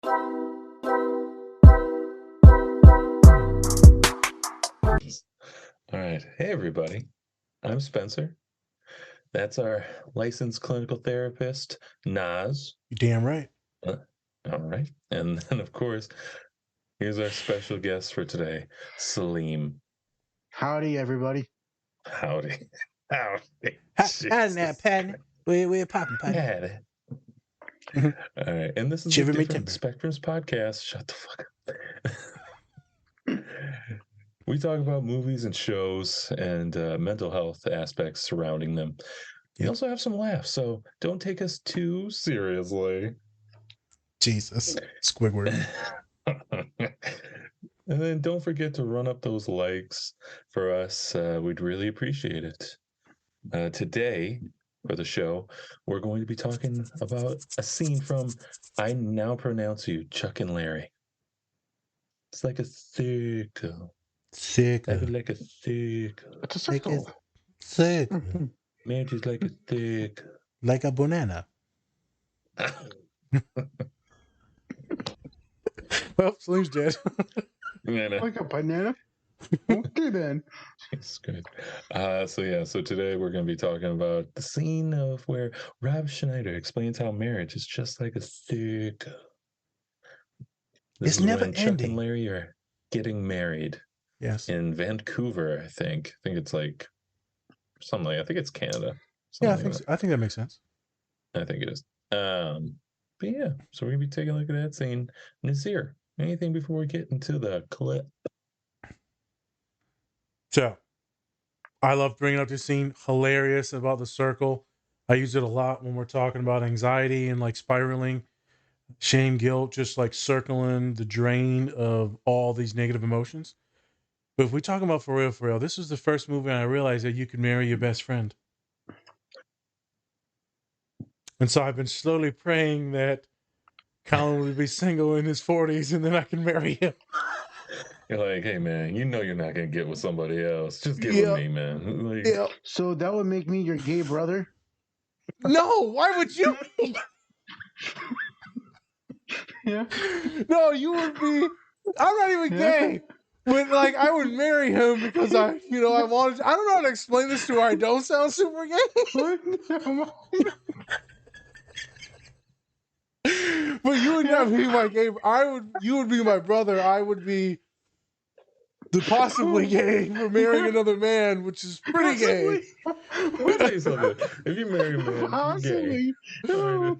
All right. Hey, everybody. I'm Spencer. That's our licensed clinical therapist, Naz. You damn right. All right. And then, of course, here's our special guest for today, Saleem. Howdy, everybody. Howdy. Howdy. Howdy now, Patton. We're popping, Patton. Howdy. All right. And this is Shiver the me Different Spectrums podcast. Shut the fuck up. We talk about movies and shows and mental health aspects surrounding them. We also have some laughs, so don't take us too seriously. Jesus. Squidward. And then don't forget to run up those likes for us. We'd really appreciate it. Today, for the show, we're going to be talking about a scene from I Now Pronounce You, Chuck and Larry. It's like a circle. Circle. Like a circle. It's a circle. Circle. Marriage is like a circle. Like a banana. Well, Saleem's dead. Like a banana? Okay, then. It's good. So today we're going to be talking about the scene of where Rob Schneider explains how marriage is just like a circle. This It's is never when Chuck ending. and Larry are getting married. Yes. In Vancouver, I think. I think it's like something like, I think it's Canada. Yeah, I think that makes sense. I think it is. But yeah, so we're gonna be taking a look at that scene. Nazir, anything before we get into the clip? So, I love bringing up this scene. Hilarious about the circle. I use it a lot when we're talking about anxiety and like spiraling, shame, guilt, just like circling the drain of all these negative emotions. But if we're talking about for real, this was the first movie I realized that you could marry your best friend. And so I've been slowly praying that Colin would be single in his 40s and then I can marry him. You're like, hey man, you know you're not gonna get with somebody else. Just get with me, man. Like, So that would make me your gay brother? No, why would you? Yeah. No, you would be. I'm not even gay. But like, I would marry him because I wanted. I don't know how to explain this to where I don't sound super gay. But you would not be my gay. You would be my brother. I would be the possibly gay for marrying another man, which is pretty gay. Let me tell you something. If you marry a man, you're gay.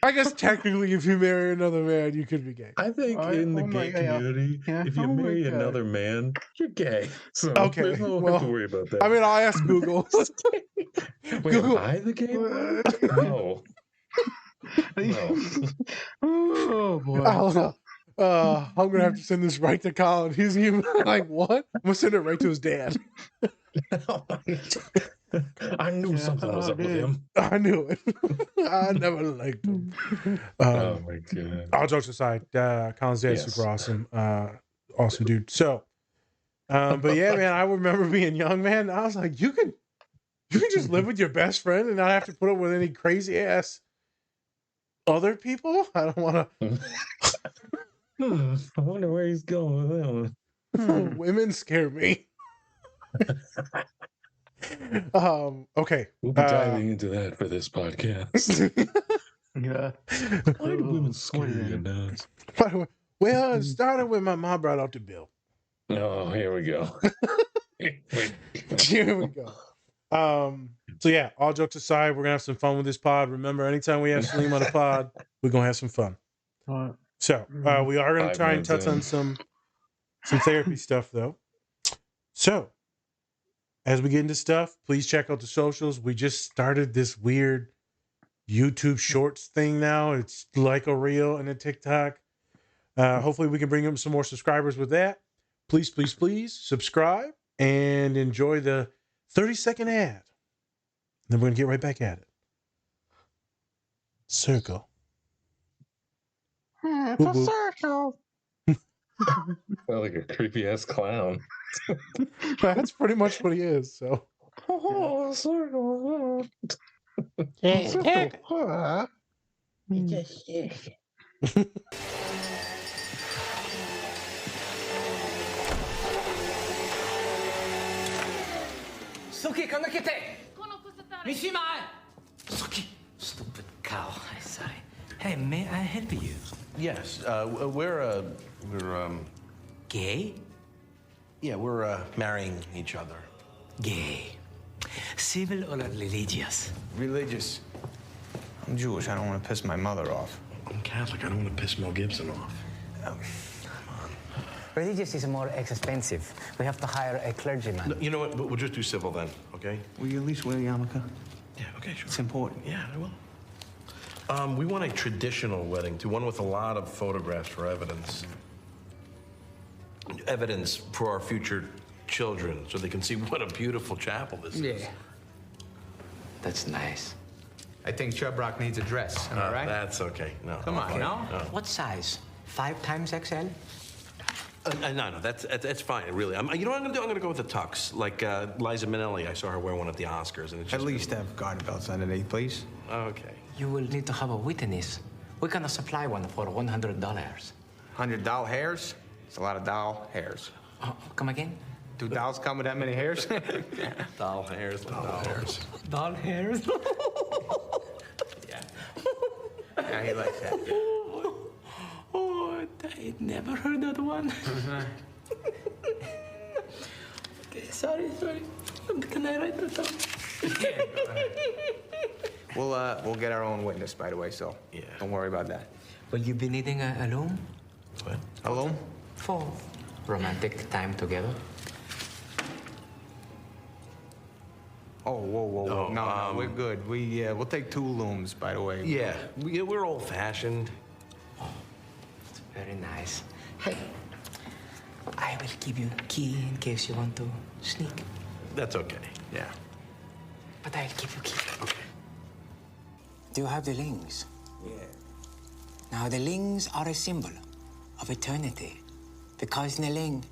I guess technically, if you marry another man, you could be gay. I think in the gay community, if you marry another man, you're gay. So there's no have to worry about that. I mean, I'll ask Google. Wait, Google. Am I the gay one? No. Oh boy. I don't know. I'm gonna have to send this right to Colin. He's even like, what? I'm gonna send it right to his dad. I knew something was up with him. I knew it. I never liked him. Oh my god. All jokes aside, Colin's dad is super awesome. Awesome dude. So, but yeah, man, I remember being young, man. I was like, you can just live with your best friend and not have to put up with any crazy ass other people. I don't want to. I wonder where he's going with that one. Women scare me. Okay. We'll be diving into that for this podcast. Yeah. Why do women scare you now? Well, it started when my mom brought out the bill. Oh, here we go. Here we go. So yeah, all jokes aside, we're gonna have some fun with this pod. Remember, anytime we have Saleem on the pod, we're gonna have some fun. So we are gonna try and touch on some therapy stuff though. So as we get into stuff, please check out the socials. We just started this weird YouTube Shorts thing now. It's like a reel and a TikTok. Hopefully we can bring up some more subscribers with that. Please subscribe and enjoy the 30-second ad. Then we're going to get right back at it. Circle. It's a circle. Well, like a creepy ass clown. That's pretty much what he is. So. Oh, circle. Circle. Suki, come get Mishima! Suki, stupid cow. I'm sorry. Hey, may I help you? Yes, we're Gay? yeah, we're marrying each other. Gay. Civil or religious? Religious. I'm Jewish. I don't want to piss my mother off. I'm Catholic. I don't want to piss Mel Gibson off. Religious is more expensive. We have to hire a clergyman. No, you know what? We'll just do civil then, okay? Will you at least wear a yarmulke? Yeah, okay, sure. It's important. Yeah, I will. We want a traditional wedding, too, one with a lot of photographs for evidence. Evidence for our future children, so they can see what a beautiful chapel this is. Yeah. That's nice. I think Chubrock needs a dress. Am I right? That's okay. No. Come on, no? What size? 5 times XL? No, that's fine, really. You know what I'm gonna do? I'm gonna go with the tux, like Liza Minnelli. I saw her wear one at the Oscars, and it's At just least have garter belts underneath, please. okay. You will need to have a witness. We're gonna supply one for $100. $100 doll hairs? It's a lot of doll hairs. Come again? Do dolls come with that many hairs? Doll hairs. Doll hairs? Yeah, he likes that. Oh, I never heard that one. Okay, sorry. Can I write that down? We'll get our own witness, by the way, so Yeah. don't worry about that. Will you be needing a room What? Hello? for romantic time together? Oh, whoa. No, No, we're good. We'll take 2 looms, by the way. Yeah, we're old-fashioned. It's very nice. Hey, I will give you a key in case you want to sneak. That's okay. Yeah. But I'll give you key. Okay. Do you have the rings? Yeah. Now, the rings are a symbol of eternity. Because in the ring,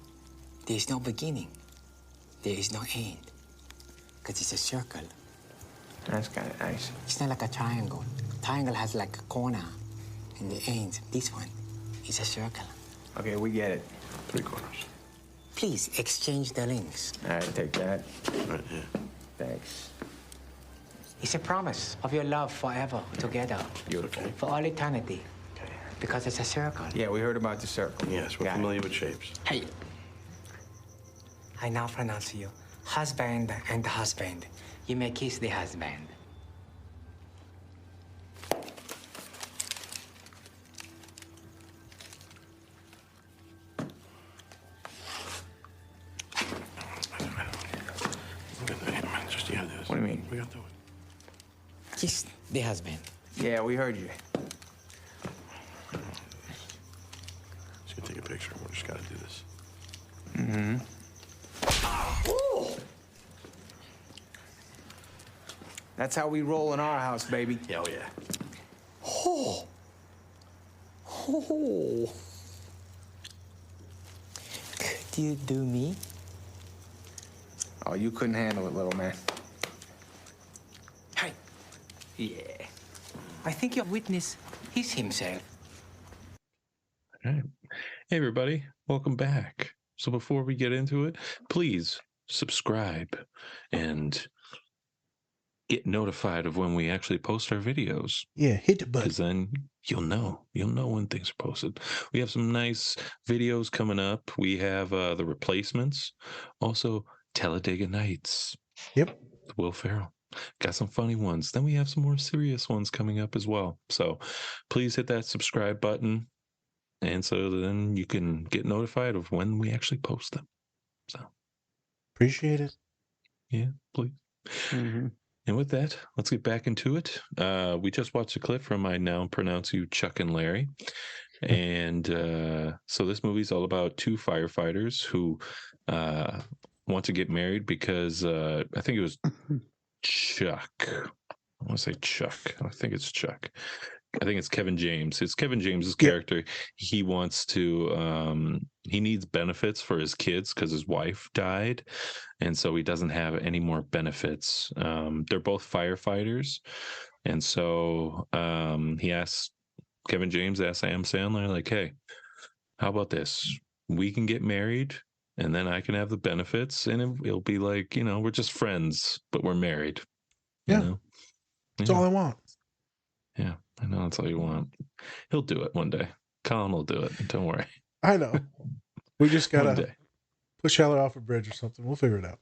there is no beginning. There is no end. Because it's a circle. That's kind of nice. It's not like a triangle. Triangle has like a corner in the end. This one is a circle. Okay, we get it. 3 quarters. Please exchange the rings. All right, take that. Right, yeah. Thanks. It's a promise of your love forever together. Beautiful. For all eternity. Okay. Because it's a circle. Yeah, we heard about the circle. Yes, we're Got it. familiar with shapes. Hey. I now pronounce you husband and husband. You may kiss the husband. Just, yeah, this. What do you mean? We got to do it. Kiss the husband. Yeah, we heard you. Just gonna take a picture. We just gotta do this. That's how we roll in our house, baby. Yeah, oh yeah. Oh. Could you do me? Oh, you couldn't handle it, little man. Hey. Yeah. I think your witness is himself. All right. Hey, everybody. Welcome back. So before we get into it, please subscribe and get notified of when we actually post our videos. Yeah, hit the button. Because then you'll know when things are posted. We have some nice videos coming up. We have the replacements. Also, Talladega Nights. Yep. Will Ferrell. Got some funny ones. Then we have some more serious ones coming up as well. So please hit that subscribe button. And so then you can get notified of when we actually post them. So Appreciate it. yeah, please. Mm-hmm. And with that, let's get back into it. We just watched a clip from I Now Pronounce You Chuck and Larry. And so this movie's all about 2 firefighters who want to get married because I think it was Chuck. I want to say Chuck. I think it's Chuck. I think it's Kevin James. It's Kevin James's character. He wants to, he needs benefits for his kids because his wife died. And so he doesn't have any more benefits. They're both firefighters. And so he asks Kevin James asked Sam Sandler, like, hey, how about this? We can get married and then I can have the benefits and it'll be like, we're just friends, but we're married. You Yeah. know? That's Yeah. all I want. Yeah, I know that's all you want. He'll do it one day. Colin will do it. Don't worry. I know. We just One gotta day. push Heller off a bridge or something. We'll figure it out.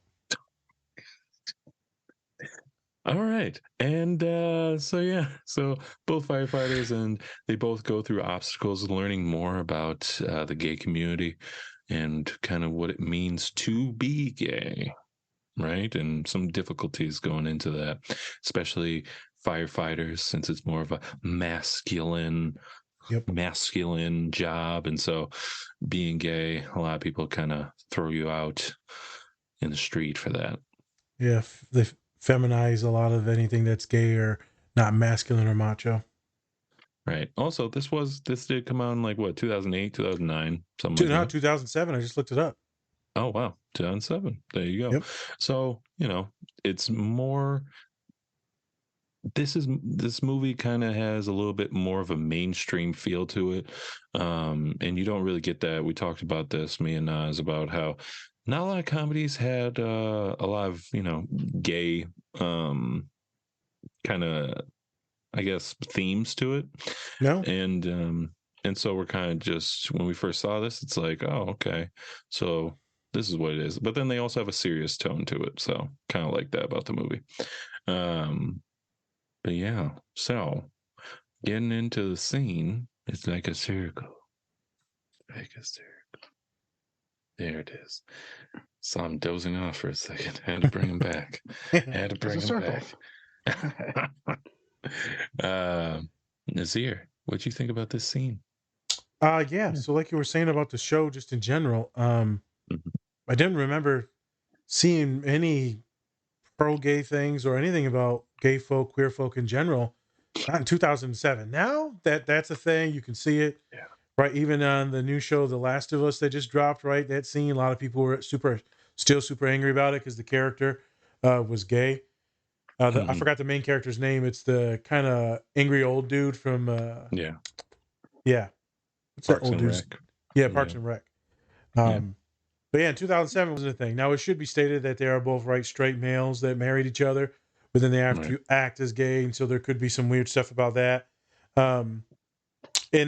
All right. And so both firefighters, and they both go through obstacles learning more about the gay community and kind of what it means to be gay, right? And some difficulties going into that, especially firefighters, since it's more of a masculine job. And so being gay, a lot of people kind of throw you out in the street for that. Yeah, they feminize a lot of anything that's gay or not masculine or macho. Right. Also, this did come out in like what, 2008, 2009, something like that. 2007. I just looked it up. Oh wow, 2007. There you go. Yep. So it's more. This movie kind of has a little bit more of a mainstream feel to it, and you don't really get that. We talked about this, me and Nas, about how not a lot of comedies had a lot of gay kind of, I guess, themes to it. No. And so we're kind of just, when we first saw this, it's like, oh, okay, so this is what it is. But then they also have a serious tone to it, so kind of like that about the movie. But yeah, so getting into the scene, it's like a circle. Like a circle. There it is. So I'm dozing off for a second. Had to bring him back. Nazir, what'd you think about this scene? Yeah. So like you were saying about the show, just in general, I didn't remember seeing any pro-gay things or anything about gay folk, queer folk in general. Not in 2007. Now that's a thing. You can see it. Yeah. Right. Even on the new show, The Last of Us, that just dropped, right? That scene, a lot of people were still super angry about it because the character was gay. I forgot the main character's name. It's the kind of angry old dude from yeah. What's Parks that old and dude's? Rec. Yeah, Parks and Rec. But yeah, in 2007 was the thing. Now it should be stated that they are both straight males that married each other, but then they have to act as gay, and so there could be some weird stuff about that. And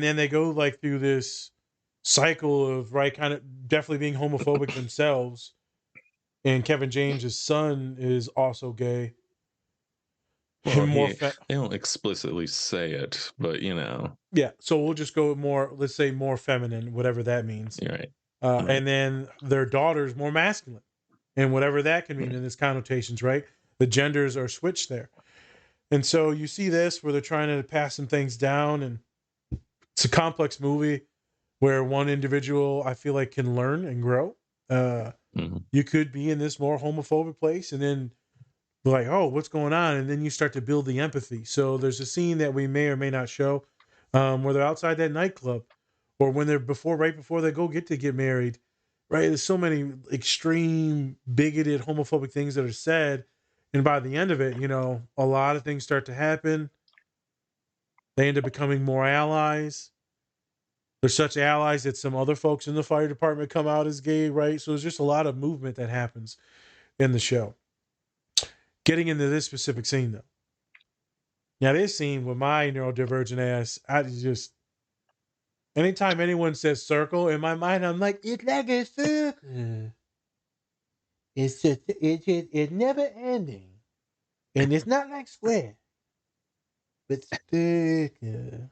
then they go like through this cycle of kind of definitely being homophobic themselves. And Kevin James's son is also gay. Well, they don't explicitly say it, but Yeah, so we'll just go with more, let's say more feminine, whatever that means. Right. And then their daughter's more masculine, and whatever that can mean in its connotations, right? The genders are switched there. And so you see this where they're trying to pass some things down, and it's a complex movie where one individual, I feel like, can learn and grow. You could be in this more homophobic place and then be like, oh, what's going on? And then you start to build the empathy. So there's a scene that we may or may not show where they're outside that nightclub, or when they're right before they get married, right? There's so many extreme, bigoted, homophobic things that are said. And by the end of it, a lot of things start to happen. They end up becoming more allies. They're such allies that some other folks in the fire department come out as gay, right? So there's just a lot of movement that happens in the show. Getting into this specific scene, though. Now, this scene with my neurodivergent ass, I just, anytime anyone says circle, in my mind, I'm like, it's like a circle. It's just, it's never ending. And it's not like square, but circle.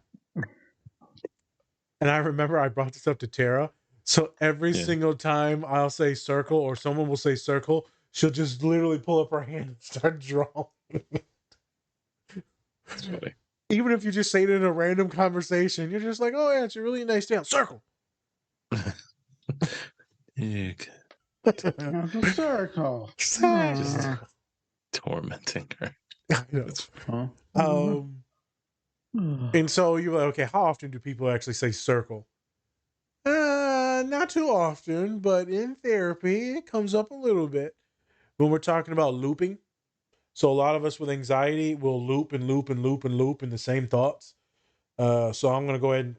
And I remember I brought this up to Tara. So every single time I'll say circle or someone will say circle, she'll just literally pull up her hand and start drawing. That's funny. Even if you just say it in a random conversation, you're just like, oh yeah, it's a really nice down. Circle. Circle. Just tormenting her. And so you're like, okay, how often do people actually say circle? Not too often, but in therapy, it comes up a little bit when we're talking about looping. So a lot of us with anxiety will loop and loop and loop and loop in the same thoughts. So I'm going to go ahead and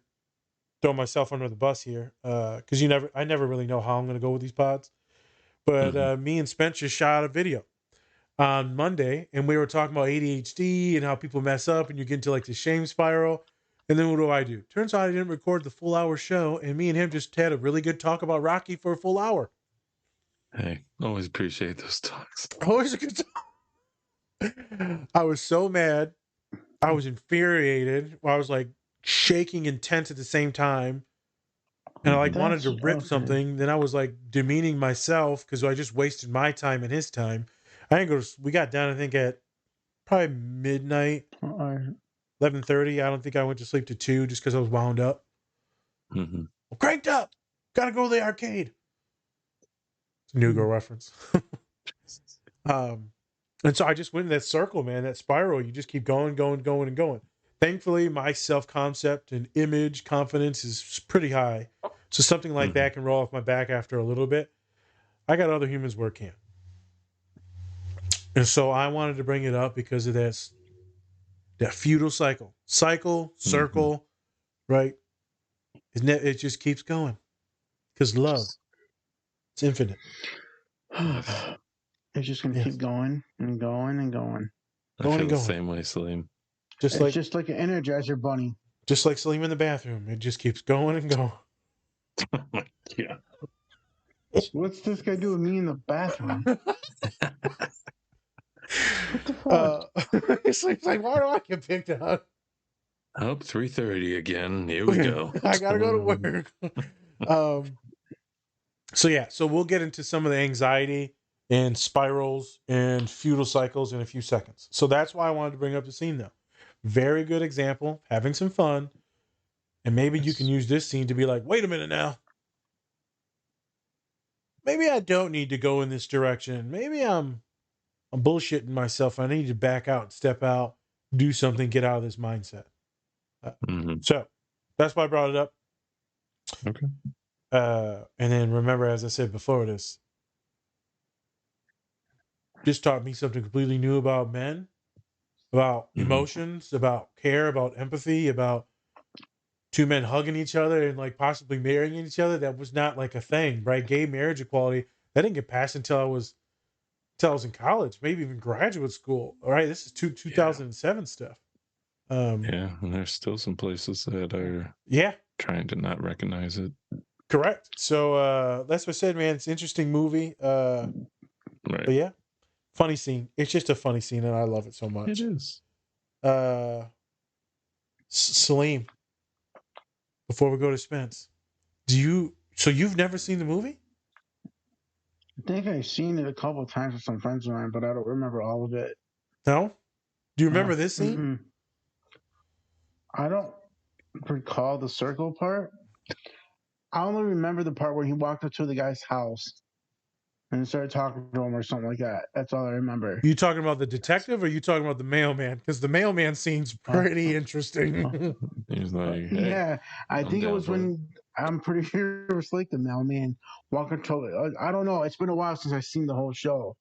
throw myself under the bus here, because I never really know how I'm going to go with these pods. But me and Spencer shot a video on Monday, and we were talking about ADHD and how people mess up, and you get into like the shame spiral. And then what do? Turns out I didn't record the full hour show, and me and him just had a really good talk about Rocky for a full hour. Hey, always appreciate those talks. Always a good talk. I was so mad. I was infuriated. I was like shaking and tense at the same time. And I like wanted to rip something. Then I was like demeaning myself because I just wasted my time and his time. I didn't go to, we got done, I think, at probably midnight, 11:30. I don't think I went to sleep to 2 just because I was wound up. Mm-hmm. Cranked up. Gotta go to the arcade. It's a New Girl reference. And so I just went in that circle, man, that spiral. You just keep going, and going. Thankfully, my self-concept and image confidence is pretty high. So something like that can roll off my back after a little bit. I got other humans where it can't. And so I wanted to bring it up because of that feudal cycle. Circle, right? It just keeps going. Because love, it's infinite. It's just going to keep going and going and going. I feel the same way, Saleem. It's just like an Energizer bunny. Just like Saleem in the bathroom. It just keeps going and going. Yeah. What's this guy do with me in the bathroom? What the fuck? It's like, why do I get picked up? Oh, 3:30 again. Here we go. I gotta go to work. So we'll get into some of the anxiety and spirals and feudal cycles in a few seconds. So that's why I wanted to bring up the scene, though. Very good example, having some fun. And maybe you can use this scene to be like, wait a minute now. Maybe I don't need to go in this direction. Maybe I'm bullshitting myself. I need to back out, step out, do something, get out of this mindset. So that's why I brought it up. Okay. And then remember, as I said before, this taught me something completely new about men, about emotions, about care, about empathy, about two men hugging each other and like possibly marrying each other. That was not like a thing, right? Gay marriage equality, that didn't get passed until I was in college, maybe even graduate school. All right, this is 2007 stuff. Yeah, and there's still some places that are trying to not recognize it. Correct. So that's what I said, man. It's an interesting movie. Right. But yeah, funny scene. It's just a funny scene, and I love it so much. It is. Saleem, before we go to Spence, so you've never seen the movie? I think I've seen it a couple of times with some friends of mine, but I don't remember all of it. No? Do you remember this scene? Mm-mm. I don't recall the circle part. I only remember the part where he walked up to the guy's house and started talking to him or something like that. That's all I remember. You talking about the detective or you talking about the mailman? Because the mailman seems pretty interesting. He's like, hey, yeah, I think it was when, I'm pretty sure it was like the mailman walking to, I don't know. It's been a while since I've seen the whole show,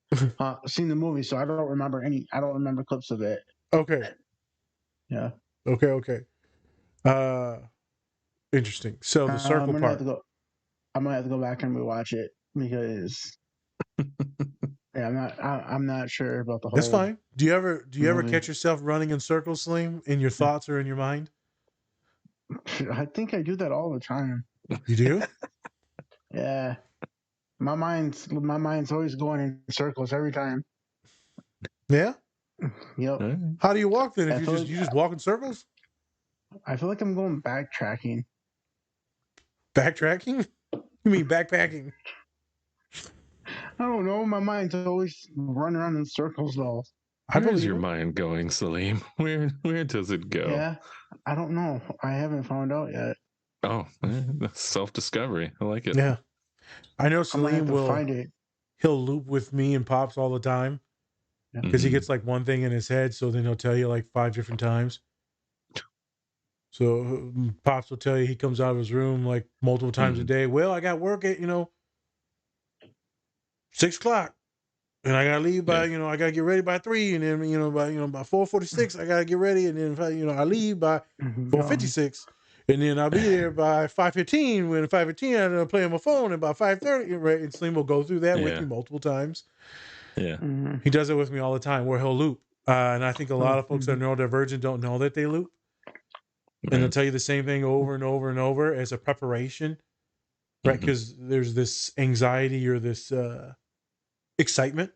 seen the movie, so I don't remember clips of it. Okay. Yeah. Okay. Interesting. So the circle part. I'm gonna have to go back and rewatch it because I'm not sure about the whole. That's fine. Do you ever catch yourself running in circles, Saleem, in your thoughts or in your mind? I think I do that all the time. You do? Yeah. My mind's always going in circles every time. Yeah? Yep. How do you walk then? If you just walk in circles? I feel like I'm going backtracking. Backtracking? You mean backpacking? I don't know. My mind's always running around in circles, though. Where is your mind going, Saleem? Where does it go? Yeah, I don't know. I haven't found out yet. Oh, that's self-discovery. I like it. Yeah, I know Saleem will find it. He'll loop with me and Pops all the time because he gets like one thing in his head, so then he'll tell you like 5 different times. So Pops will tell you he comes out of his room like multiple times a day. Well, I got work at 6 o'clock. and I gotta leave by I gotta get ready by 3, and then by 4:46 I gotta get ready, and then I leave by 4:56, and then I'll be there by 5:15. When 5:15 I'm playing my phone, and by 5:30, right? And Saleem will go through that with me multiple times. Yeah, he does it with me all the time, where he'll loop. And I think a lot of folks that are neurodivergent don't know that they loop, and they'll tell you the same thing over and over and over as a preparation, right? Because there's this anxiety or this excitement.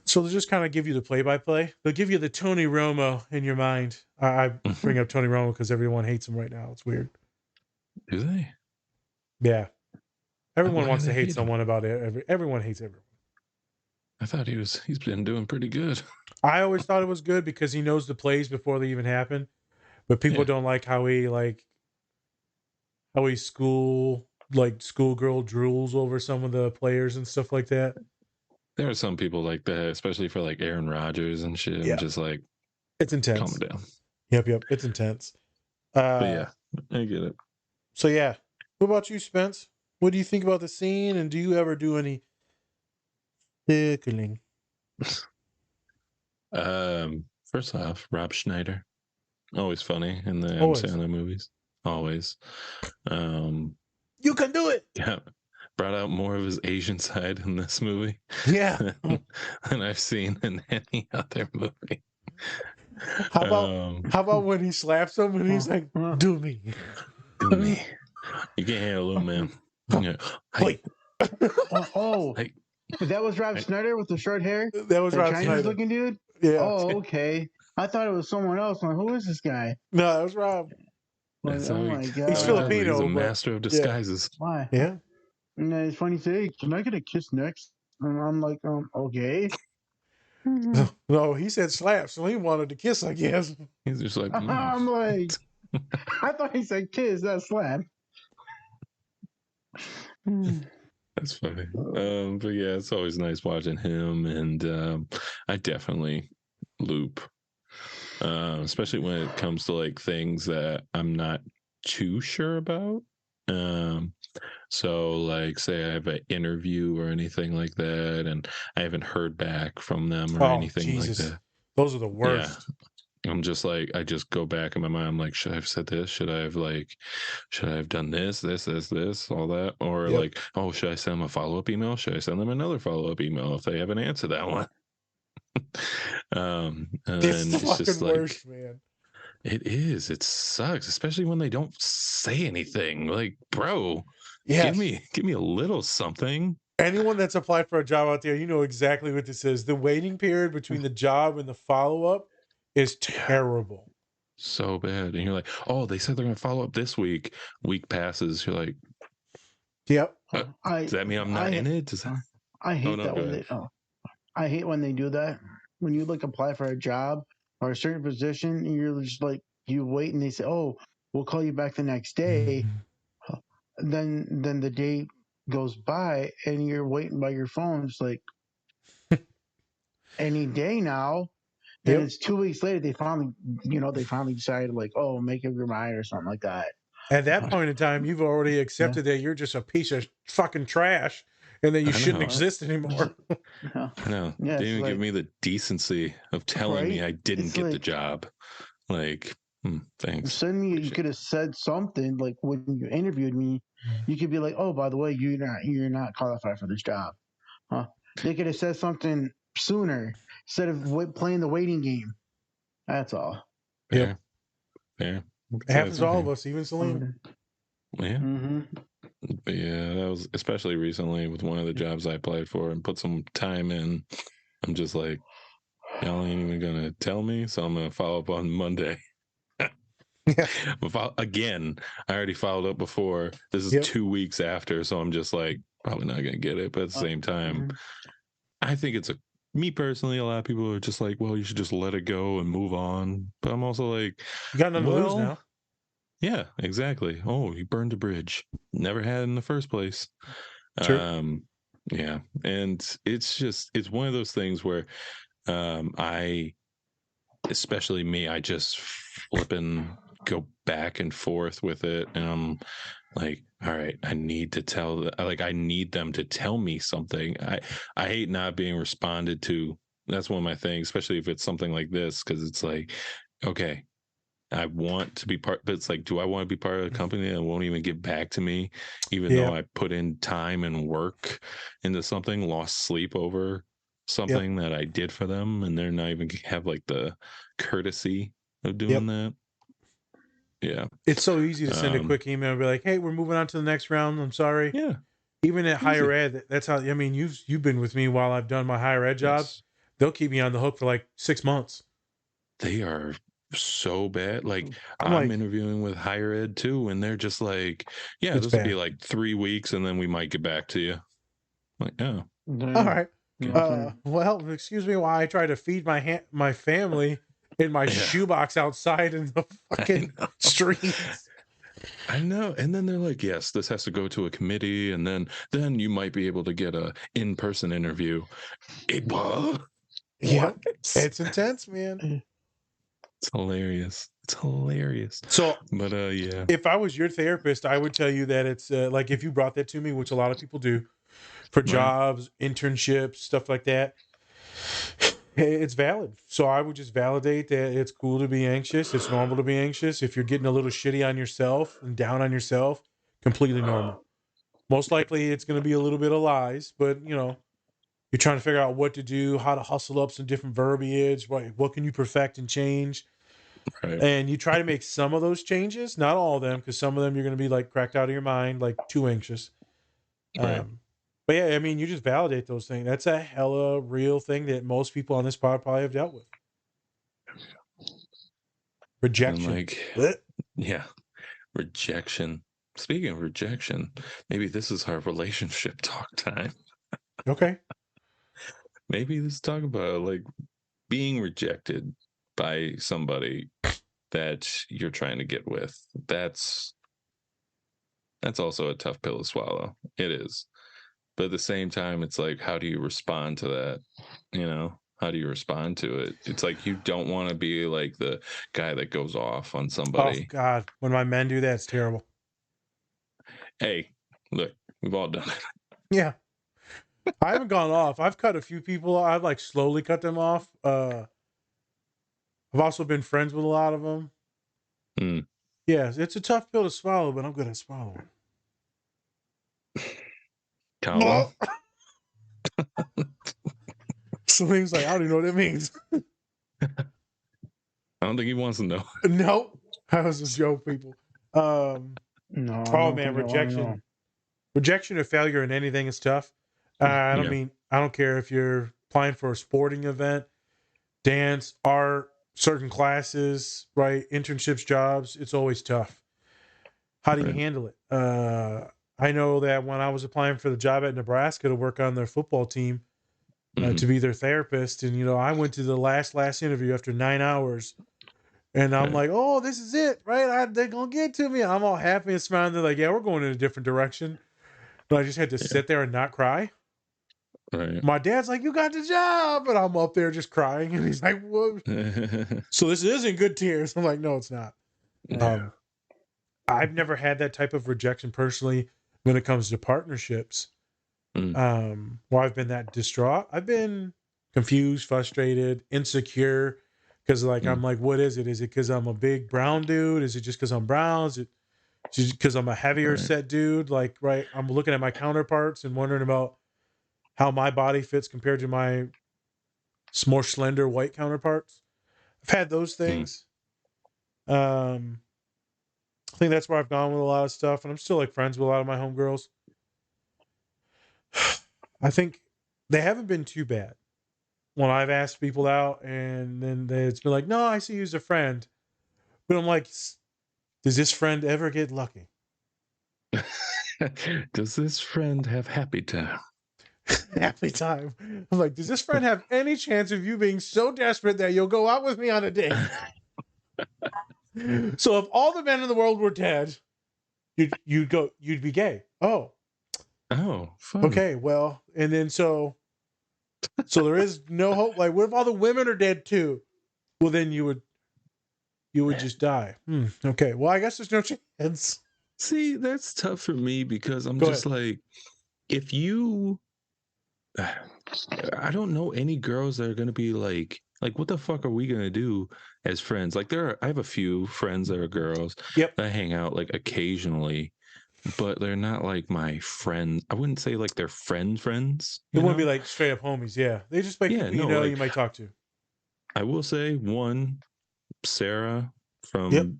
So they'll just kind of give you the play-by-play. They'll give you the Tony Romo in your mind. I bring up Tony Romo because everyone hates him right now. It's weird. Do they? Yeah. Everyone Why wants do to they hate hate someone about it. Everyone hates everyone. I thought he's been doing pretty good. I always thought it was good because he knows the plays before they even happen. But people don't like how he schoolgirl drools over some of the players and stuff like that. There are some people like that, especially for like Aaron Rodgers and shit. Yeah. Just like, it's intense. Calm down. Yep. It's intense. But yeah, I get it. So yeah. What about you, Spence? What do you think about the scene, and do you ever do any tickling? First off, Rob Schneider, always funny in the Sandler movies. Always. You can do it. Yeah. Brought out more of his Asian side in this movie. Yeah. than I've seen in any other movie. How about when he slaps him and he's like, do me. Do me. You can't handle him, man. Yeah. Hey. Hey. That was Rob Schneider with the short hair? That was Rob Chinese Schneider. looking dude? Yeah. Oh, okay. I thought it was someone else. I'm like, who is this guy? No, that was Rob. Like, my God. He's Filipino. He's a master of disguises. Yeah. Why? Yeah. And then it's funny, say, hey, can I get a kiss next? And I'm like, okay. No, he said slap, so he wanted to kiss, I guess. He's just like, I'm like, I thought he said kiss, not slap. That's funny. But yeah, it's always nice watching him, and I definitely loop, especially when it comes to like things that I'm not too sure about. So like say I have an interview or anything like that, and I haven't heard back from them or anything like that. Those are the worst. Yeah. I'm just like, I just go back in my mind. I'm like, should I have said this? Should I have done this, all that? Or like, oh, should I send them a follow-up email? Should I send them another follow-up email if they haven't answered that one? And it's just like, worst, man. It is. It sucks, especially when they don't say anything. Like, bro, yes. give me a little something. Anyone that's applied for a job out there, you know exactly what this is. The waiting period between the job and the follow-up is terrible. So bad. And you're like, oh, they said they're going to follow up this week. Week passes. You're like, yep. Does that mean I'm not in it? I hate that when I hate when they do that. When you like apply for a job or a certain position, and you're just like, you wait and they say, oh, we'll call you back the next day. Then the day goes by and you're waiting by your phone. It's like any day now. Then it's 2 weeks later. They finally decided like, oh, make up your mind or something like that. At that point in time, you've already accepted that you're just a piece of fucking trash and that you shouldn't exist anymore. I know. Yeah, didn't even give me the decency of telling me I didn't get the job. Like, thanks. Suddenly you could have said something like when you interviewed me. You could be like, oh, by the way, you're not qualified for this job. They could have said something sooner instead of playing the waiting game. That's all. Yeah. It happens to all of us, even Saleem. Yeah. But yeah, that was especially recently with one of the jobs I applied for and put some time in. I'm just like, y'all ain't even gonna tell me, so I'm gonna follow up on Monday. Again, I already followed up before. This is 2 weeks after, so I'm just like, probably not gonna get it. But at the same time, I think me personally, a lot of people are just like, well, you should just let it go and move on. But I'm also like, you got nothing to lose now. Yeah, exactly. Oh, you burned a bridge. Never had in the first place. True. Yeah. And it's one of those things where especially me, I just flipping go back and forth with it, and I'm like, all right, I need them to tell me something. I hate not being responded to. That's one of my things, especially if it's something like this, because it's like, okay, I want to be part, but it's like, do I want to be part of a company that won't even get back to me, even though I put in time and work into something, lost sleep over something that I did for them, and they're not even have like the courtesy of doing that. Yeah. It's so easy to send a quick email and be like, hey, we're moving on to the next round. I'm sorry. Yeah. Even at higher ed, that's how, I mean, you've been with me while I've done my higher ed jobs. They'll keep me on the hook for like 6 months. They are so bad. Like, I'm interviewing with higher ed too, and they're just like, yeah, this will be like 3 weeks, and then we might get back to you. I'm like, oh. All right. Well, excuse me while I try to feed my family in my shoebox outside in the fucking streets. I know. And then they're like, yes, this has to go to a committee, and then you might be able to get a in-person interview. Yeah, it's intense, man. It's hilarious. It's hilarious. So, but yeah, if I was your therapist, I would tell you that it's like if you brought that to me, which a lot of people do for jobs, internships, stuff like that, it's valid. So I would just validate that it's cool to be anxious. It's normal to be anxious. If you're getting a little shitty on yourself and down on yourself, completely normal. Most likely it's going to be a little bit of lies, but you know, you're trying to figure out what to do, how to hustle up some different verbiage, what can you perfect and change. Right. And you try to make some of those changes, not all of them, because some of them you're going to be like cracked out of your mind, like too anxious. Right. But yeah, I mean, you just validate those things. That's a hella real thing that most people on this pod probably have dealt with. Rejection. Yeah. Rejection. Speaking of rejection, maybe this is our relationship talk time. Okay. Maybe let's talk about like being rejected by somebody that you're trying to get with. That's also a tough pill to swallow. It is. But at the same time, it's like, how do you respond to that? You know, how do you respond to it? It's like, you don't want to be like the guy that goes off on somebody. Oh God, when my men do that, it's terrible. Hey, look, we've all done it. Yeah. I haven't gone off. I've cut a few people. I've like slowly cut them off. I've also been friends with a lot of them. Yeah, it's a tough pill to swallow, but I'm good at swallowing. Kyle? Saleem's like, I don't even know what that means. I don't think he wants to know. Nope. That was a joke, people. No. Oh man, rejection. Rejection or failure in anything is tough. I don't care if you're applying for a sporting event, dance, art, certain classes, right? Internships, jobs. It's always tough. How do you handle it? I know that when I was applying for the job at Nebraska to work on their football team, to be their therapist, and you know, I went to the last interview after 9 hours, and I'm like, oh, this is it, right? They're gonna get to me. I'm all happy and smiling. They're like, yeah, we're going in a different direction. But I just had to sit there and not cry. Right. My dad's like, you got the job, and I'm up there just crying, and he's like, what? So this isn't good tears. I'm like, no, it's not. Yeah. I've never had that type of rejection personally when it comes to partnerships. Where I've been that distraught. I've been confused, frustrated, insecure, because like I'm like, what is it? Is it because I'm a big brown dude? Is it just because I'm brown? Is it just because I'm a heavier set dude? Like, right? I'm looking at my counterparts and wondering about how my body fits compared to my more slender white counterparts. I've had those things. I think that's where I've gone with a lot of stuff, and I'm still like friends with a lot of my homegirls. I think they haven't been too bad when I've asked people out, and then it's been like, no, I see you as a friend. But I'm like, does this friend ever get lucky? Does this friend have happy time? Happy time. I'm like, does this friend have any chance of you being so desperate that you'll go out with me on a date? So if all the men in the world were dead, you'd be gay. Oh, fun. Okay, well, and then so there is no hope. Like, what if all the women are dead too? Well, then you you would just die. Okay. Well, I guess there's no chance. See, that's tough for me because I'm Go just ahead. like, if you, I don't know any girls that are gonna be like, what the fuck are we gonna do as friends? Like, I have a few friends that are girls Yep. that hang out like occasionally, but they're not like my friends. I wouldn't say like they're friends. It You wouldn't be know? like straight up homies. Yeah. They just like Yeah, people no, like you might talk to. I will say one, Sarah Yep. from,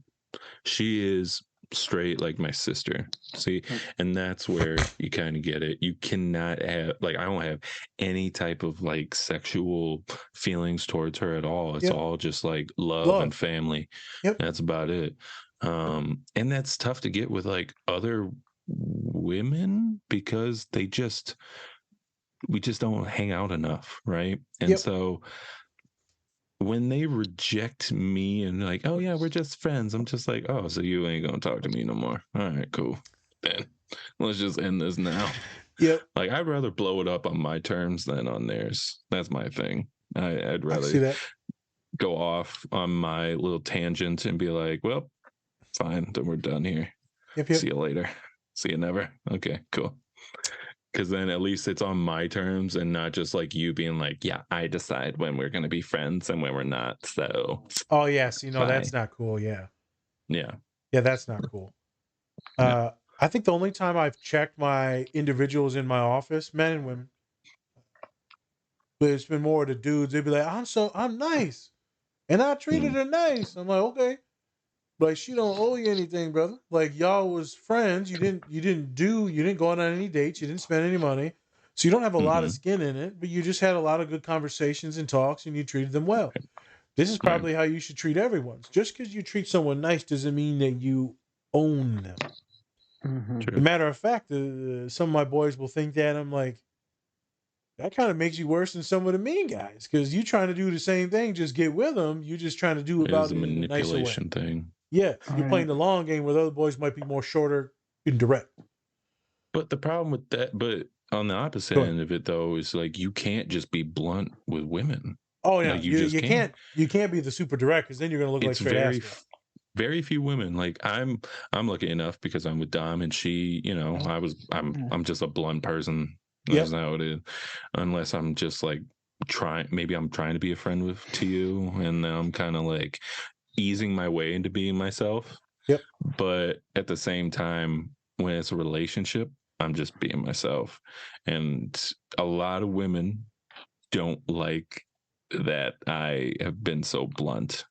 she is straight like my sister. See, and that's where you kind of get it. You cannot have, like, I don't have any type of like sexual feelings towards her at all. It's Yep. all just like love and family. Yep. That's about it. And that's tough to get with like other women because we just don't hang out enough, right? And Yep. so when they reject me and like, oh yeah, we're just friends, I'm just like, oh, so you ain't gonna talk to me no more. All right, cool. Then let's just end this now. Yep. Like, I'd rather blow it up on my terms than on theirs. That's my thing. I'd I rather see that. go off on my little tangent and be like, well, fine, then we're done here. Yep. See you later. See you never. Okay, cool. Because then at least it's on my terms and not just like you being like, yeah, I decide when we're going to be friends and when we're not. So, oh, yes. You know, bye. that's not cool. Yeah. Yeah. Yeah, that's not cool. Yeah. I think the only time I've checked my individuals in my office, men and women, but it's been more the dudes. They'd be like, I'm nice. And I treated her nice. I'm like, okay. Like, she don't owe you anything, brother. Like, y'all was friends. You didn't go on any dates. You didn't spend any money. So you don't have a lot of skin in it, but you just had a lot of good conversations and talks and you treated them well. This is probably how you should treat everyone. Just because you treat someone nice doesn't mean that you own them. As a matter of fact, some of my boys will think that. I'm like, that kind of makes you worse than some of the mean guys because you trying to do the same thing, just get with them. You're just trying to do about it in a nicer way. Manipulation thing. Yeah, you're playing the long game where the other boys might be more shorter and direct. But the problem with that, but on the opposite end of it though, is like you can't just be blunt with women. Oh yeah, like, you can't be the super direct because then you're gonna look like straight ass. Very few women. Like I'm lucky enough because I'm with Dom and she, you know, I'm just a blunt person. That's not what it is. Unless I'm just like maybe I'm trying to be a friend to you, and then I'm kind of like easing my way into being myself. Yep. But at the same time, when it's a relationship, I'm just being myself. And a lot of women don't like that I have been so blunt.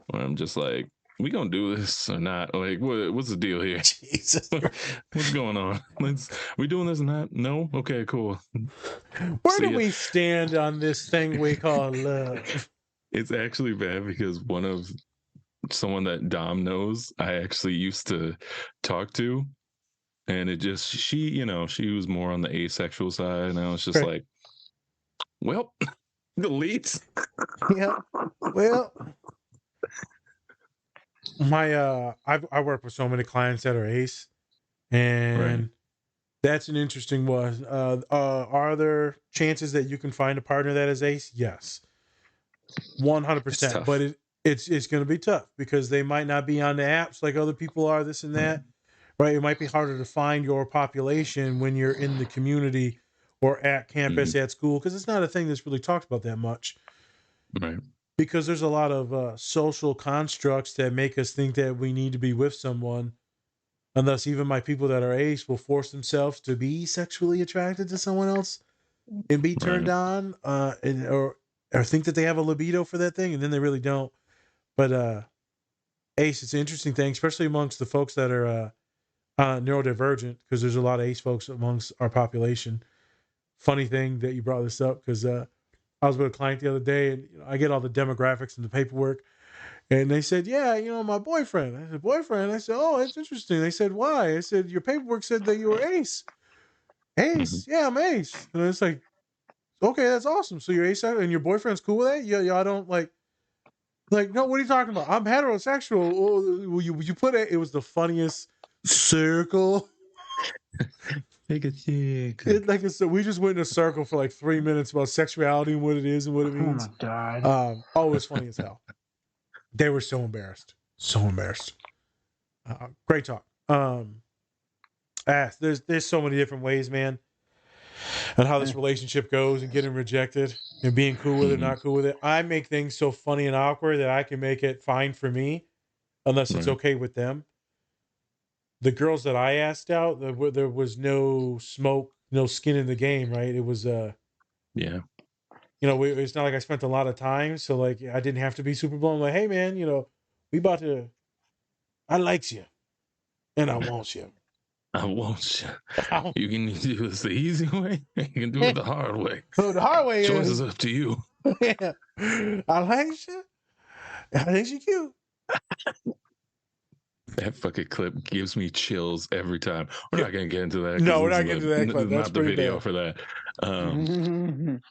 Where I'm just like, we gonna do this or not? Like, what's the deal here? Jesus, what's going on? We doing this or not? No? Okay, cool. Where do we stand on this thing we call love? It's actually bad because someone that Dom knows, I actually used to talk to, and she was more on the asexual side, and I was just like, well, delete. Yeah. Well, I work with so many clients that are ace, and that's an interesting one. Are there chances that you can find a partner that is ace? Yes, 100%. But it's going to be tough because they might not be on the apps like other people are. This and that, right? It might be harder to find your population when you're in the community or at campus at school because it's not a thing that's really talked about that much. Right. Because there's a lot of social constructs that make us think that we need to be with someone. And thus, even my people that are ace will force themselves to be sexually attracted to someone else and be turned on or think that they have a libido for that thing. And then they really don't. But ace, it's an interesting thing, especially amongst the folks that are neurodivergent, because there's a lot of ace folks amongst our population. Funny thing that you brought this up because I was with a client the other day, and I get all the demographics and the paperwork, and they said, "Yeah, my boyfriend." I said, "Boyfriend?" I said, "Oh, that's interesting." They said, "Why?" I said, "Your paperwork said that you were ace." Ace? Yeah, I'm ace. And it's like, okay, that's awesome. So you're ace, and your boyfriend's cool with that? Yeah, I don't like. No, what are you talking about? I'm heterosexual. Oh, you put it? It was the funniest circle. Take a chick. So we just went in a circle for like 3 minutes about sexuality and what it is and what it means. Oh my god! It was funny as hell. They were so embarrassed. So embarrassed. Great talk. There's so many different ways, man, and how this relationship goes and getting rejected and being cool with it, not cool with it. I make things so funny and awkward that I can make it fine for me, unless it's okay with them. The girls that I asked out, there was no smoke, no skin in the game, right? It was Yeah. It's not like I spent a lot of time, so like I didn't have to be super blunt. I'm like, hey man, I likes you, and I want you. I won't. You can do this the easy way. You can do it the hard way. So the hard way Choice is up to you. Yeah. I like you. I think she cute. That fucking clip gives me chills every time. We're not going to get into that. No, we're not getting into that clip. That's not the video bad for that.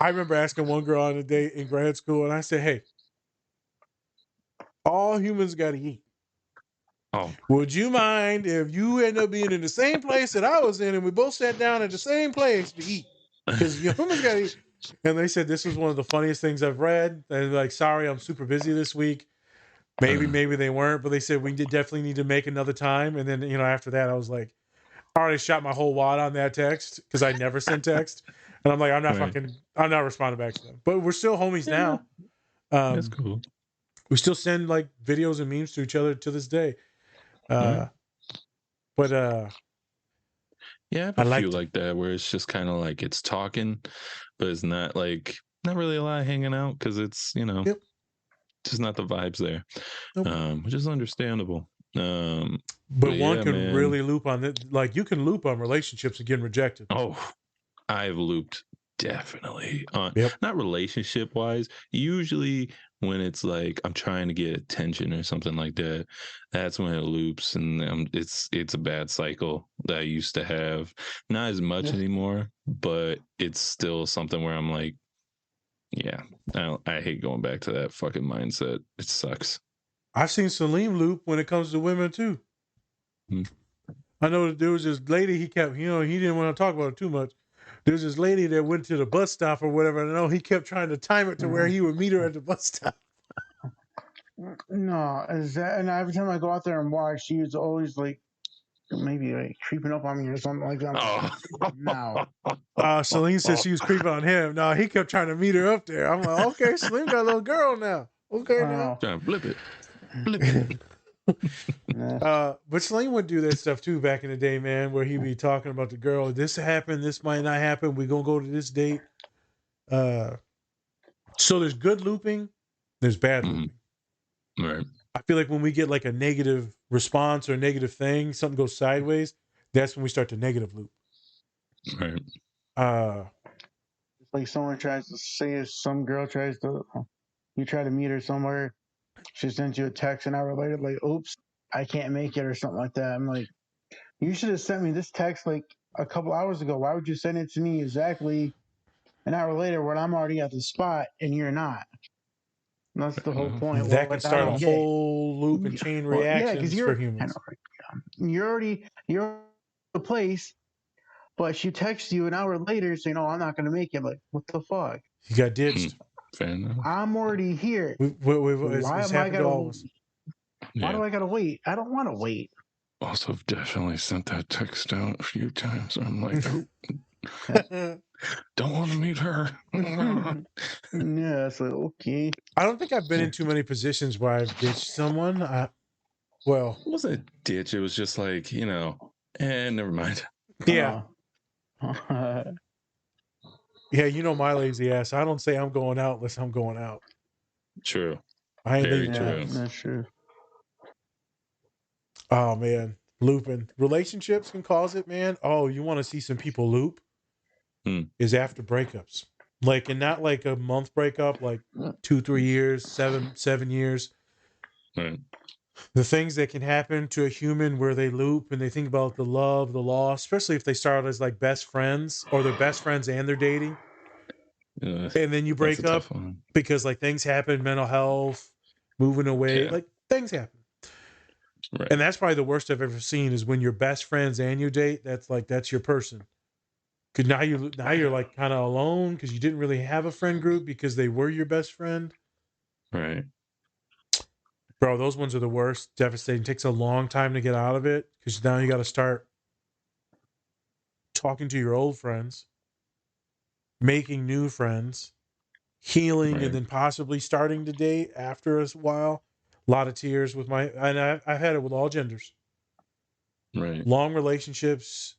I remember asking one girl on a date in grad school, and I said, hey, all humans got to eat. Oh, would you mind if you end up being in the same place that I was in, and we both sat down at the same place to eat? Because humans got to eat. And they said this was one of the funniest things I've read. And like, sorry, I'm super busy this week. Maybe they weren't, but they said we definitely need to make another time. And then after that, I was like, I already shot my whole wad on that text because I never sent text, and I'm like, I'm not responding back to them. But we're still homies now. That's cool. We still send like videos and memes to each other to this day. But yeah, I have a few like that where it's just kind of like it's talking, but it's not really a lot hanging out because it's just not the vibes there, which is understandable. But one can really loop on it. Like you can loop on relationships and getting rejected. Oh, I've looped definitely on not relationship wise. Usually when it's like I'm trying to get attention or something like that, that's when it loops, and it's a bad cycle that I used to have. Not as much anymore, but it's still something where I'm like, yeah, I hate going back to that fucking mindset. It sucks. I've seen Saleem loop when it comes to women too. I know that there was this lady he kept, he didn't want to talk about it too much. There's this lady that went to the bus stop or whatever. And I know he kept trying to time it to where he would meet her at the bus stop. No, and every time I go out there and watch, she was always like, maybe like creeping up on me or something like that. No. Saleem said she was creeping on him. No, he kept trying to meet her up there. I'm like, okay, Saleem got a little girl now. Okay, now. Trying to flip it. But Saleem would do that stuff too back in the day, man, where he'd be talking about the girl. This happened. This might not happen. We're going to go to this date. So there's good looping. There's bad looping. Right. I feel like when we get like a negative response or a negative thing, something goes sideways, that's when we start to negative loop. Right. It's like someone tries to say, some girl tries to, you try to meet her somewhere, she sends you a text an hour later, like, oops, I can't make it or something like that. I'm like, you should have sent me this text like a couple hours ago. Why would you send it to me exactly an hour later when I'm already at the spot and you're not? And that's the whole point. That can start a whole loop and chain reactions for humans. You're the place, but she texts you an hour later saying, "Oh, I'm not going to make it." Like, what the fuck? You got ditched. Fair enough. I'm already here. Why am I gonna? Why do I gotta wait? I don't want to wait. Also, I've definitely sent that text out a few times. I'm like, don't want to meet her. Yeah, it's like, okay. I don't think I've been in too many positions where I've ditched someone. Well, it wasn't a ditch. It was just like, never mind. Yeah. Yeah, my lazy ass. I don't say I'm going out unless I'm going out. True. Very true. That's true. Oh, man. Looping. Relationships can cause it, man. Oh, you want to see some people loop? Is after breakups. And not like a month breakup, like 2-3 years, 7 years. Right. The things that can happen to a human where they loop and they think about the love, the loss, especially if they start as like best friends or they're best friends and they're dating. And then you break up because like things happen, mental health, moving away, like things happen. Right. And that's probably the worst I've ever seen is when you're best friends and you date. That's your person. Because now you're like kind of alone because you didn't really have a friend group because they were your best friend. Right. Bro, those ones are the worst. Devastating. It takes a long time to get out of it because now you got to start talking to your old friends, making new friends, healing, Right. and then possibly starting to date after a while. A lot of tears with I've had it with all genders. Right. Long relationships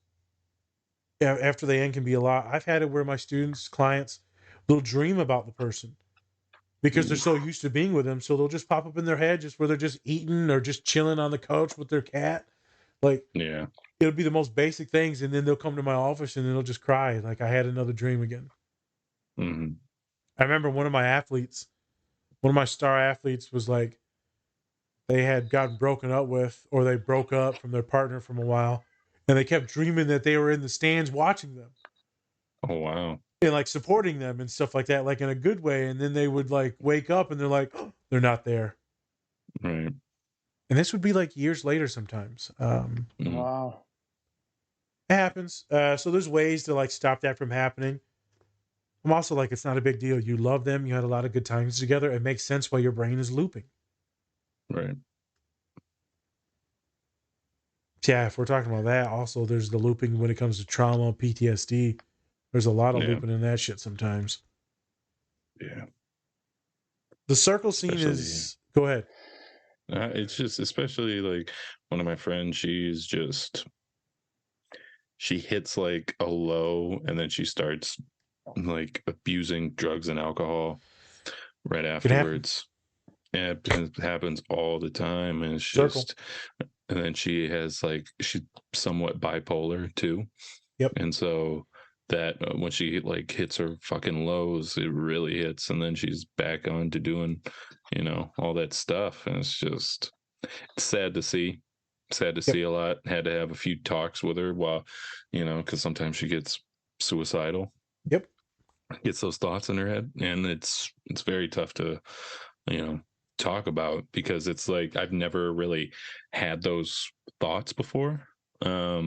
after they end can be a lot. I've had it where my students, clients, they'll dream about the person because they're so used to being with them. So they'll just pop up in their head just where they're just eating or just chilling on the couch with their cat. Like, Yeah. it'll be the most basic things. And then they'll come to my office and then they'll just cry. Like, I had another dream again. Mm-hmm. I remember one of my star athletes was like, they had gotten broken up with, or they broke up from their partner from a while. And they kept dreaming that they were in the stands watching them. Oh, wow. And like supporting them and stuff like that, like in a good way. And then they would like wake up and they're like, oh, they're not there. Right. And this would be like years later sometimes. Wow. It happens. So there's ways to like stop that from happening. I'm also like, it's not a big deal. You love them. You had a lot of good times together. It makes sense why your brain is looping. Right. Yeah, if we're talking about that, also there's the looping when it comes to trauma, PTSD. There's a lot of looping in that shit sometimes. Yeah. The circle scene is... Go ahead. It's just, especially like one of my friends, she hits like a low and then she starts like abusing drugs and alcohol right afterwards. Yeah, it happens all the time. And it's just, and then she's somewhat bipolar too. Yep. And so that when she like hits her fucking lows, it really hits. And then she's back on to doing, all that stuff. And it's sad to see. Sad to see a lot. Had to have a few talks with her while, because sometimes she gets suicidal. Yep. Gets those thoughts in her head. And it's very tough to, talk about because it's like I've never really had those thoughts before. But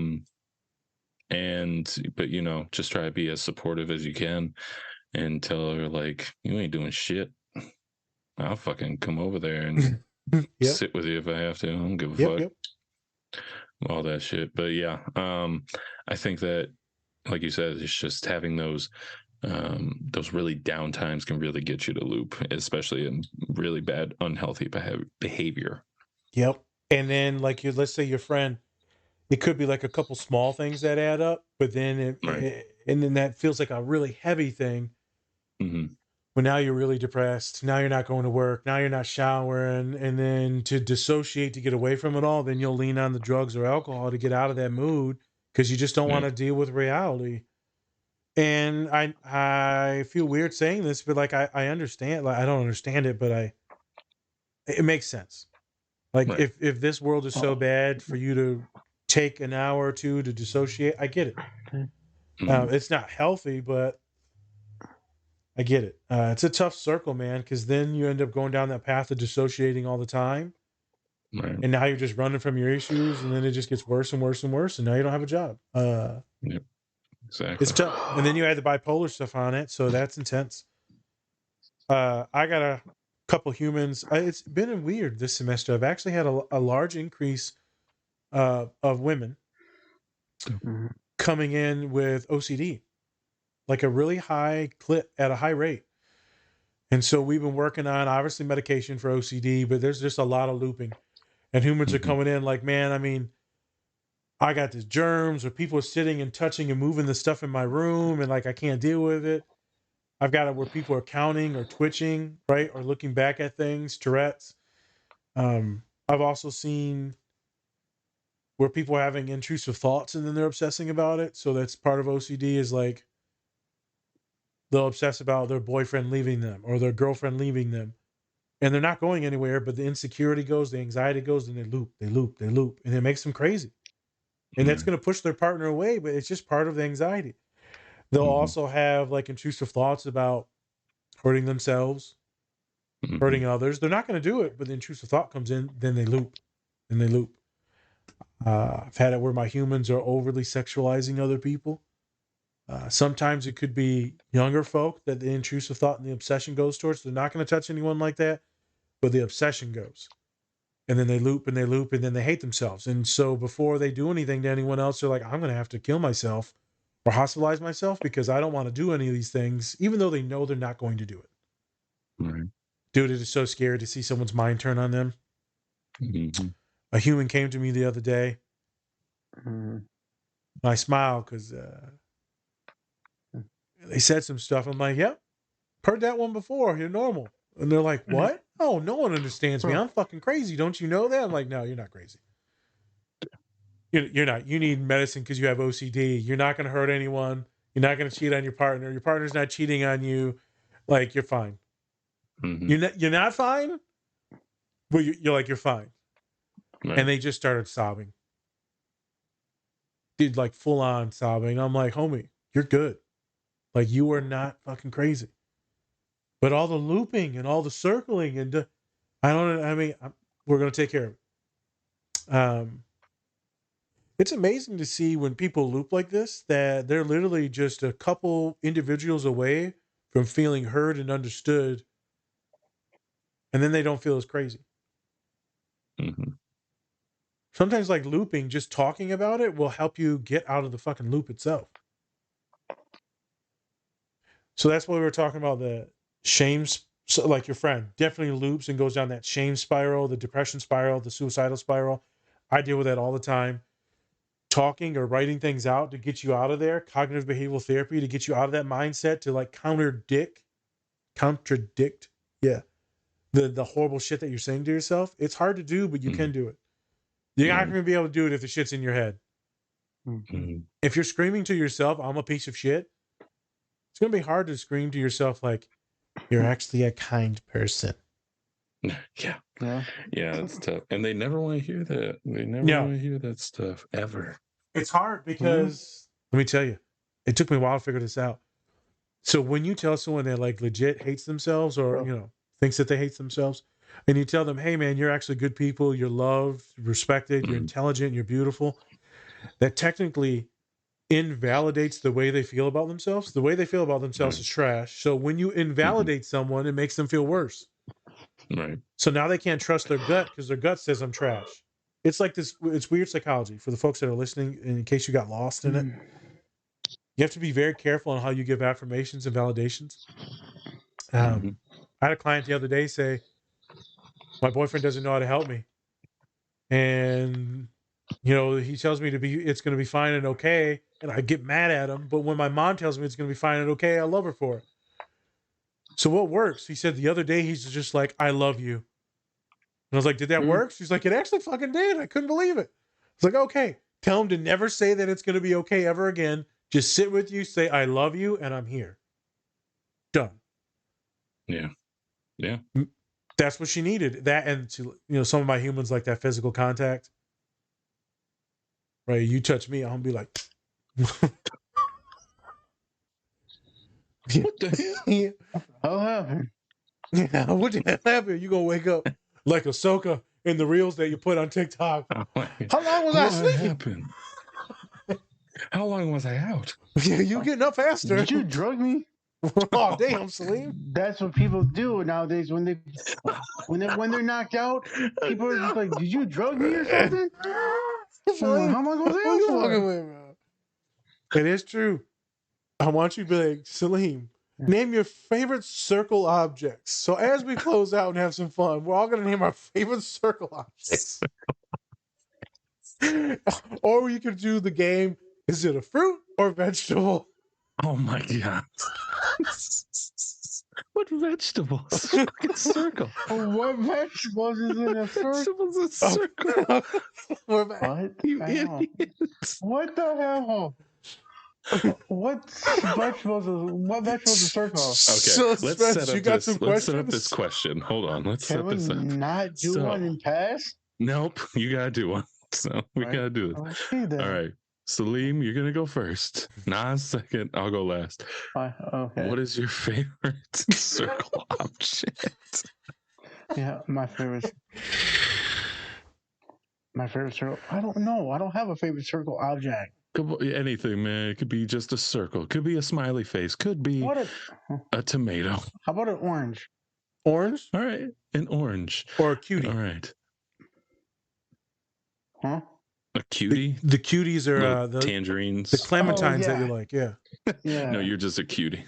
just try to be as supportive as you can and tell her like, you ain't doing shit. I'll fucking come over there and sit with you if I have to. I don't give a fuck. All that shit. But yeah, I think that, like you said, it's just having those really down times can really get you to loop, especially in really bad, unhealthy behavior. Yep. And then like let's say your friend, it could be like a couple small things that add up, but then and then that feels like a really heavy thing. Mm-hmm. But now you're really depressed. Now you're not going to work. Now you're not showering. And then to dissociate, to get away from it all, then you'll lean on the drugs or alcohol to get out of that mood because you just don't want to deal with reality. And I feel weird saying this, but like I understand. Like I don't understand it, but it makes sense. Like if this world is so bad for you to take an hour or two to dissociate, I get it. It's not healthy, but I get it. It's a tough circle, man, because then you end up going down that path of dissociating all the time. Right. And now you're just running from your issues, and then it just gets worse and worse and worse, and now you don't have a job. Yep. Exactly. It's tough. And then you add the bipolar stuff on it, so that's intense. I got a couple humans. It's been weird this semester. I've actually had a large increase of women coming in with OCD. Like a really high clip at a high rate. And so we've been working on obviously medication for OCD, but there's just a lot of looping. And humans are coming in like, man, I mean, I got these germs, or people are sitting and touching and moving the stuff in my room, and like I can't deal with it. I've got it where people are counting or twitching, right? Or looking back at things, Tourette's. I've also seen where people are having intrusive thoughts and then they're obsessing about it. So that's part of OCD, is like they'll obsess about their boyfriend leaving them or their girlfriend leaving them. And they're not going anywhere, but the insecurity goes, the anxiety goes, and they loop, and it makes them crazy. And that's going to push their partner away, but it's just part of the anxiety. They'll also have like intrusive thoughts about hurting themselves, hurting others. They're not going to do it, but the intrusive thought comes in, then they loop, and they loop. I've had it where my humans are overly sexualizing other people. Sometimes it could be younger folk that the intrusive thought and the obsession goes towards. They're not going to touch anyone like that, but the obsession goes. and then they loop and they loop, and then they hate themselves. And so before they do anything to anyone else, they're like, I'm going to have to kill myself or hospitalize myself because I don't want to do any of these things, even though they know they're not going to do it. Right. Dude, it is so scary to see someone's mind turn on them. Mm-hmm. A human came to me the other day. I smiled because they said some stuff. I'm like, yep, heard that one before. You're normal. And they're like, what? Oh, no one understands me. I'm fucking crazy. Don't you know that? I'm like, no, you're not crazy. You're not. You need medicine because you have OCD. You're not going to hurt anyone. You're not going to cheat on your partner. Your partner's not cheating on you. Like, you're fine. Mm-hmm. You're not fine, but you're like, you're fine. Right. And they just started sobbing. Dude, like full on sobbing. I'm like, homie, you're good. Like, you are not fucking crazy. But all the looping and all the circling and we're going to take care of it. It's amazing to see when people loop like this that they're literally just a couple individuals away from feeling heard and understood. And then they don't feel as crazy. Mm-hmm. Sometimes like looping, just talking about it will help you get out of the fucking loop itself. So that's why we were talking about the shame. So like your friend definitely loops and goes down that shame spiral, the depression spiral, the suicidal spiral. I deal with that all the time. Talking or writing things out to get you out of there. Cognitive behavioral therapy to get you out of that mindset, to like contradict, the horrible shit that you're saying to yourself. It's hard to do, but you can do it. You're not going to be able to do it if the shit's in your head. Mm-hmm. If you're screaming to yourself, I'm a piece of shit, it's going to be hard to scream to yourself like, you're actually a kind person. Yeah. It's tough. And they never want to hear that. They never want to hear that stuff ever. It's hard because, let me tell you, it took me a while to figure this out. So when you tell someone that like legit hates themselves or, thinks that they hate themselves, and you tell them, hey man, you're actually good people, you're loved, respected, you're intelligent, you're beautiful, that technically invalidates the way they feel about themselves. The way they feel about themselves is trash. So when you invalidate someone, it makes them feel worse. Right. So now they can't trust their gut because their gut says I'm trash. It's like this. It's weird psychology for the folks that are listening. In case you got lost in it, you have to be very careful on how you give affirmations and validations. I had a client the other day say, my boyfriend doesn't know how to help me. And, he tells me it's going to be fine and okay. And I get mad at him. But when my mom tells me it's going to be fine and okay, I love her for it. So what works? He said the other day, he's just like, I love you. And I was like, did that work? She's like, it actually fucking did. I couldn't believe it. It's like, okay, tell him to never say that it's going to be okay ever again. Just sit with you, say, I love you, and I'm here. Done. Yeah. That's what she needed. That, and to, some of my humans like that physical contact. Right? You touch me, I'm gonna be like, what the hell? What happened? Yeah, what the hell happened? You gonna wake up like Ahsoka in the reels that you put on TikTok. How long was I sleeping? How long was I out? Yeah, you getting up faster. Did you drug me? Oh damn, Saleem. That's what people do nowadays when they're knocked out. People are just like, "Did you drug me or something?" How long was I out for? It is true. I want you to be like, Saleem, name your favorite circle objects. So as we close out and have some fun, we're all going to name our favorite circle objects. Or we could do the game, is it a fruit or vegetable? Oh my God. What vegetables? Fucking circle. What vegetables is in a circle? Vegetables in a circle. What? You idiot. What the hell? What vegetables is a circle? Okay, So, let's set up this question. Hold on, let's set this up. Not do one and pass? Nope, you gotta do one. So we gotta do this. Okay, then. All right, Saleem, you're gonna go first. Nas second. I'll go last. Okay. What is your favorite circle object? Yeah, my favorite circle. I don't know. I don't have a favorite circle object. Anything, man. It could be just a circle. Could be a smiley face. Could be a tomato. How about an orange? Orange? All right, an orange. Or a cutie? All right. Huh? A cutie? The cuties are the tangerines. The clementines yeah. that you like, yeah. Yeah. No, you're just a cutie.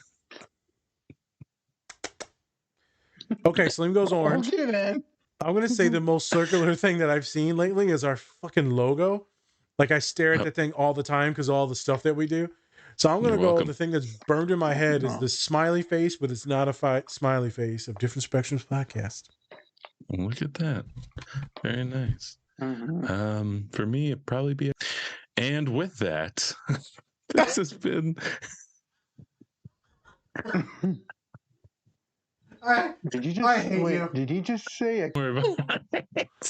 Okay, Saleem goes orange. Okay, man. I'm gonna say the most circular thing that I've seen lately is our fucking logo. Like I stare at the thing all the time because of all the stuff that we do. So I'm gonna You're go. welcome. The thing that's burned in my head is the smiley face, but it's not a smiley face of Different Spectrums podcast. Look at that. Very nice. Mm-hmm. For me, it'd probably be. And with that, this has been. Did you just wait? Did he just say?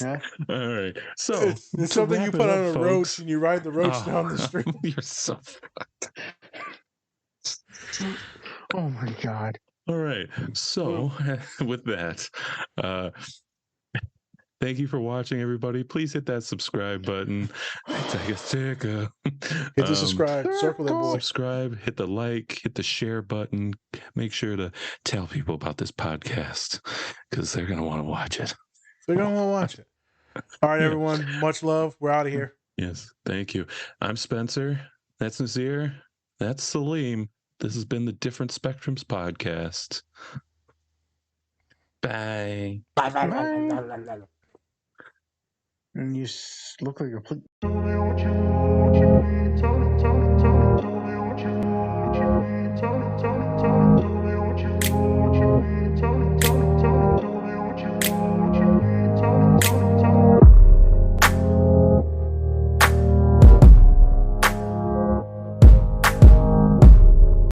Yeah. All right. So It's something you put on a roach and you ride the roach down the street. You're so fucked. Oh my god. All right. So with that, thank you for watching, everybody. Please hit that subscribe button. Take a sticker. Hit the subscribe. Circle that boy. Subscribe. Hit the like. Hit the share button. Make sure to tell people about this podcast because they're gonna want to watch it. They're gonna want to watch it. All right, everyone. Much love. We're out of here. Yes. Thank you. I'm Spencer. That's Nazir. That's Saleem. This has been the Different Spectrums podcast. Bye. Bye. And you look like a.